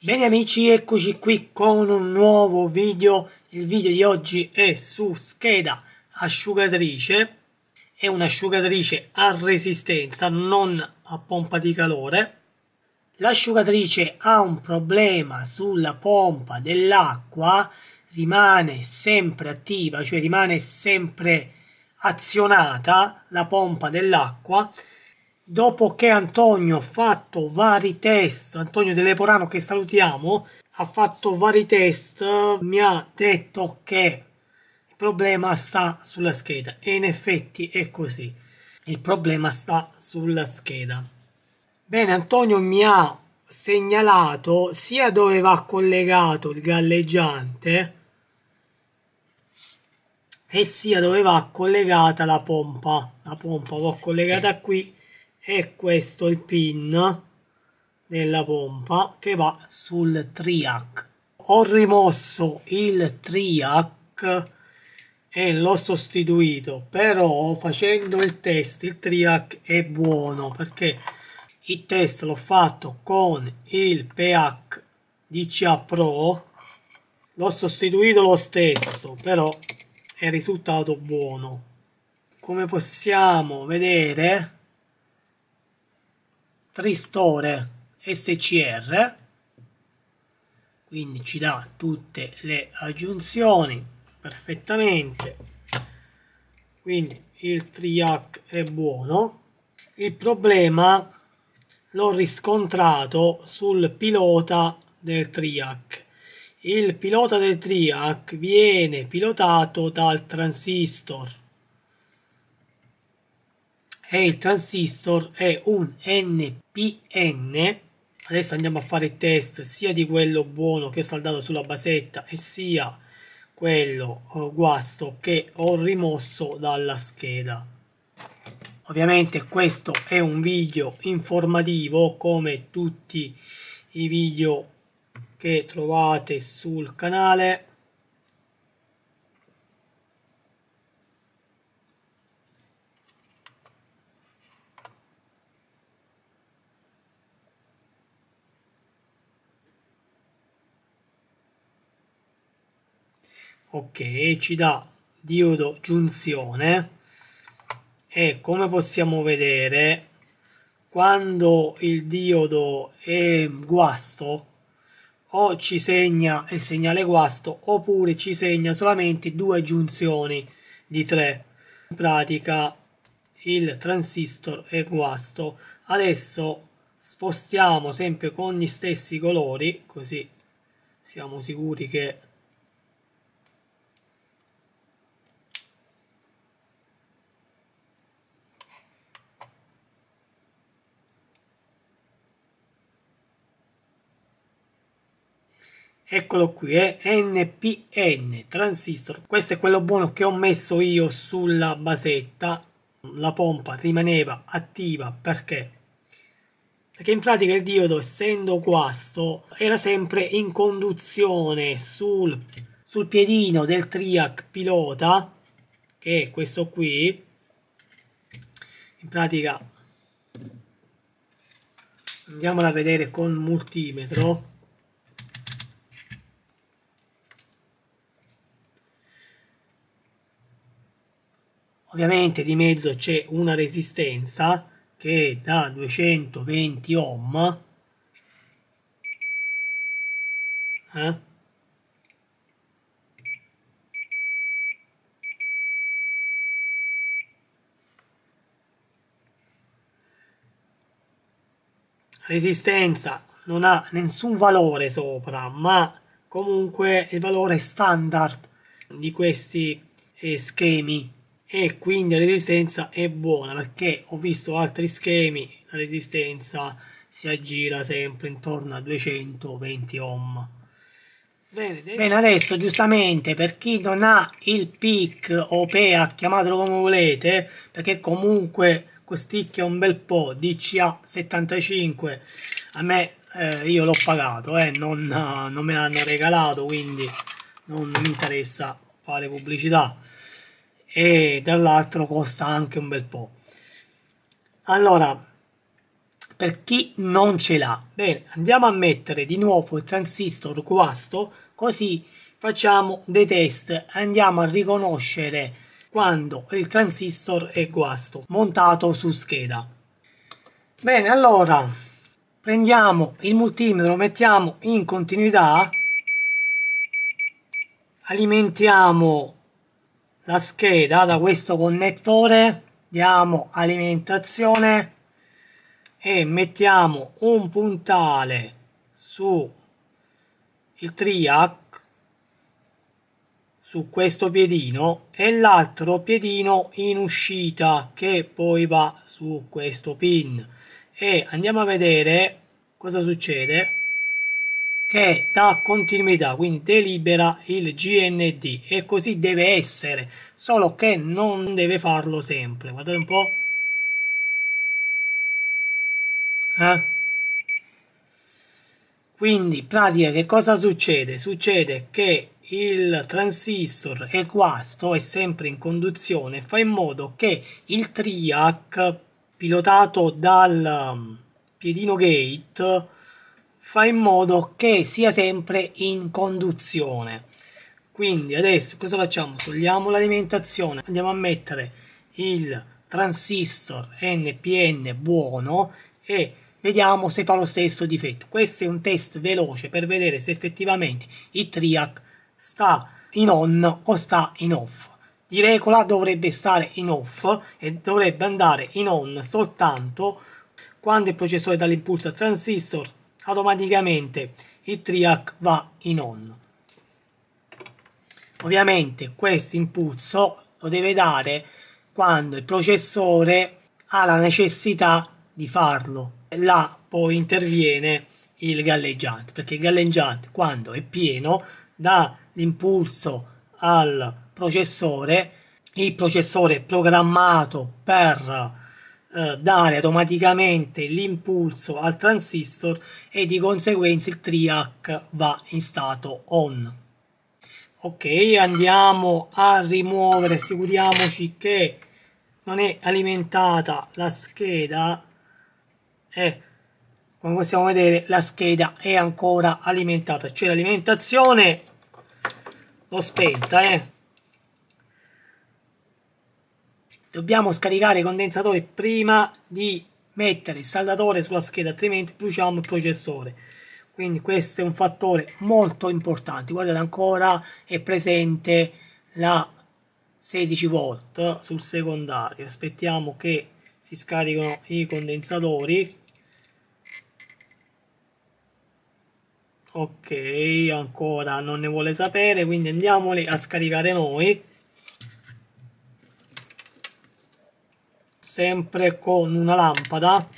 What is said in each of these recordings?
Bene amici, eccoci qui con un nuovo video. Il video di oggi è su scheda asciugatrice. È un'asciugatrice a resistenza, non a pompa di calore. L'asciugatrice ha un problema sulla pompa dell'acqua, rimane sempre attiva, cioè rimane sempre azionata la pompa dell'acqua. Dopo che Antonio ha fatto vari test, Antonio De Leporano, che salutiamo, ha fatto vari test, mi ha detto che il problema sta sulla scheda, e in effetti è così, il problema sta sulla scheda. Bene, Antonio mi ha segnalato sia dove va collegato il galleggiante e sia dove va collegata la pompa. La pompa va collegata qui e questo è il pin della pompa che va sul triac. Ho rimosso il triac e l'ho sostituito, però facendo il test il triac è buono, perché il test l'ho fatto con il PH DCA Pro, l'ho sostituito lo stesso, però è risultato buono. Come possiamo vedere, Tristore SCR, quindi ci dà tutte le aggiunzioni perfettamente, quindi il triac è buono. Il problema l'ho riscontrato sul pilota del triac. Il pilota del triac viene pilotato dal transistor e il transistor è un NPN. Adesso andiamo a fare il test sia di quello buono che ho saldato sulla basetta e sia quello guasto che ho rimosso dalla scheda. Ovviamente questo è un video informativo come tutti i video che trovate sul canale. Ok, ci dà diodo giunzione e come possiamo vedere, quando il diodo è guasto o ci segna il segnale guasto oppure ci segna solamente due giunzioni di 3. In pratica il transistor è guasto. Adesso spostiamo sempre con gli stessi colori, così siamo sicuri che eccolo qui, è NPN transistor. Questo è quello buono che ho messo io sulla basetta. La pompa rimaneva attiva perché in pratica il diodo, essendo guasto, era sempre in conduzione sul piedino del triac pilota, che è questo qui. In pratica andiamola a vedere con multimetro. Ovviamente di mezzo c'è una resistenza che è da 220 ohm. Resistenza non ha nessun valore sopra, ma comunque il valore standard di questi schemi, e quindi la resistenza è buona, perché ho visto altri schemi, la resistenza si aggira sempre intorno a 220 ohm. Bene, adesso giustamente per chi non ha il PIC o PEA, chiamatelo come volete, perché comunque costicchia un bel po', DCA 75, a me io l'ho pagato, non me l'hanno regalato, quindi non mi interessa fare pubblicità, e dall'altro costa anche un bel po'. Allora, per chi non ce l'ha. Bene, andiamo a mettere di nuovo il transistor guasto, così facciamo dei test, andiamo a riconoscere quando il transistor è guasto montato su scheda. Bene, allora prendiamo il multimetro, lo mettiamo in continuità, alimentiamo la scheda da questo connettore, diamo alimentazione e mettiamo un puntale su il triac, su questo piedino, e l'altro piedino in uscita che poi va su questo pin, e andiamo a vedere cosa succede, che dà continuità, quindi delibera il GND, e così deve essere, solo che non deve farlo sempre. Guardate un po'. Quindi in pratica che cosa succede? Succede che il transistor è guasto, è sempre in conduzione, fa in modo che il triac pilotato dal piedino gate fa in modo che sia sempre in conduzione. Quindi adesso cosa facciamo? Togliamo l'alimentazione, andiamo a mettere il transistor NPN buono e vediamo se fa lo stesso difetto. Questo è un test veloce per vedere se effettivamente il triac sta in on o sta in off. Di regola dovrebbe stare in off e dovrebbe andare in on soltanto quando il processore dà l'impulso al transistor, automaticamente il triac va in on. Ovviamente questo impulso lo deve dare quando il processore ha la necessità di farlo. Là poi interviene il galleggiante, perché il galleggiante quando è pieno dà l'impulso al processore, il processore è programmato per dare automaticamente l'impulso al transistor e di conseguenza il triac va in stato on. Ok, andiamo a rimuovere, assicuriamoci che non è alimentata la scheda, e come possiamo vedere la scheda è ancora alimentata, cioè l'alimentazione l'ho spenta. Dobbiamo scaricare i condensatori prima di mettere il saldatore sulla scheda, altrimenti bruciamo il processore. Quindi questo è un fattore molto importante. Guardate, ancora è presente la 16 volt sul secondario. Aspettiamo che si scaricano i condensatori. Ok, ancora non ne vuole sapere, quindi andiamoli a scaricare noi, sempre con una lampada.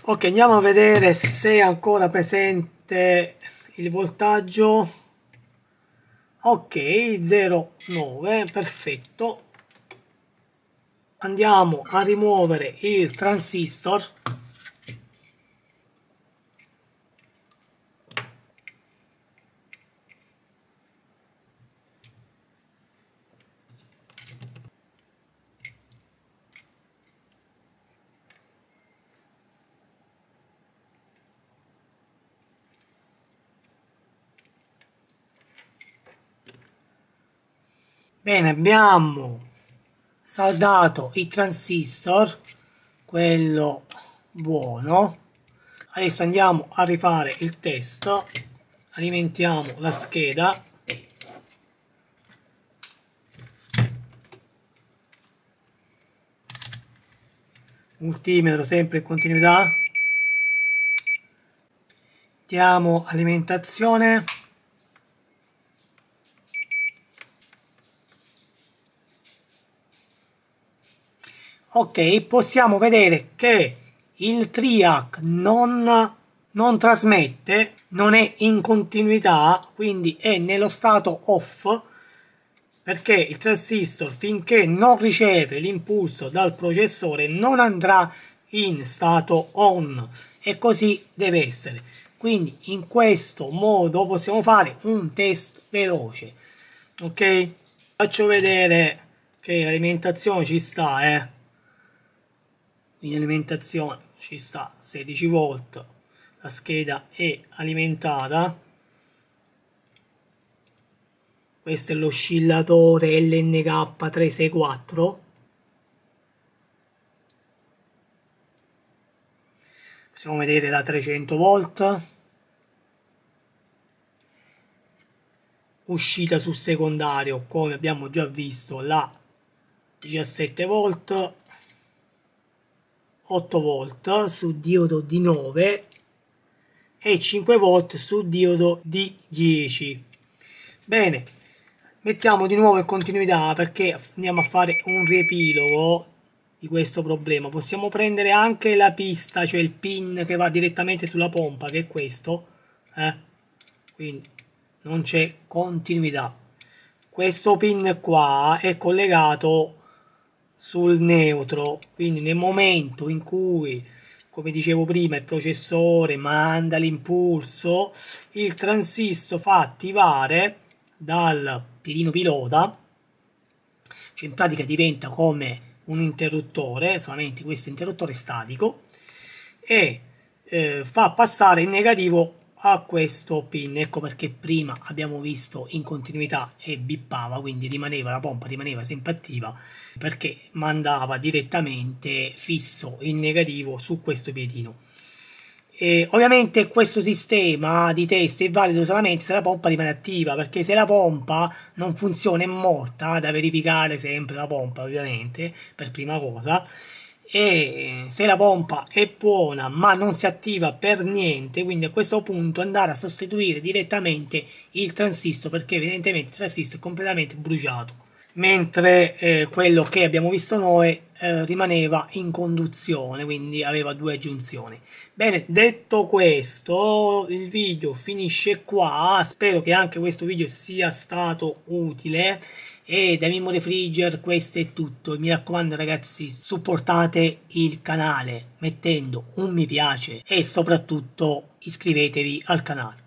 Ok, andiamo a vedere se è ancora presente il voltaggio. Ok, 0,9, perfetto. Andiamo a rimuovere il transistor. Bene, abbiamo saldato il transistor, quello buono. Adesso andiamo a rifare il test. Alimentiamo la scheda. Multimetro sempre in continuità. Diamo alimentazione. Ok, possiamo vedere che il triac non trasmette, non è in continuità, quindi è nello stato off, perché il transistor finché non riceve l'impulso dal processore non andrà in stato on, e così deve essere. Quindi in questo modo possiamo fare un test veloce. Ok, faccio vedere che l'alimentazione ci sta, in alimentazione ci sta 16 volt, la scheda è alimentata. Questo è l'oscillatore LNK364. Possiamo vedere la 300 volt, uscita sul secondario come abbiamo già visto la 17 volt, 8 volt su diodo di 9 e 5 volt su diodo di 10. Bene, mettiamo di nuovo in continuità perché andiamo a fare un riepilogo di questo problema. Possiamo prendere anche la pista, cioè il pin che va direttamente sulla pompa, che è questo, quindi non c'è continuità. Questo pin qua è collegato sul neutro, quindi nel momento in cui, come dicevo prima, il processore manda l'impulso, il transistor fa attivare dal piedino pilota, cioè in pratica diventa come un interruttore, solamente questo interruttore statico, e fa passare il negativo a questo pin. Ecco perché prima abbiamo visto in continuità e bippava, quindi rimaneva, la pompa rimaneva sempre attiva perché mandava direttamente fisso il negativo su questo piedino. E ovviamente questo sistema di test è valido solamente se la pompa rimane attiva, perché se la pompa non funziona è morta, da verificare sempre la pompa ovviamente per prima cosa. E se la pompa è buona ma non si attiva per niente, quindi a questo punto andare a sostituire direttamente il transistor, perché evidentemente il transistor è completamente bruciato, mentre quello che abbiamo visto noi rimaneva in conduzione, quindi aveva due giunzioni. Bene, detto questo, il video finisce qua. Spero che anche questo video sia stato utile, e da Memory Frigger questo è tutto. Mi raccomando ragazzi, supportate il canale mettendo un mi piace e soprattutto iscrivetevi al canale.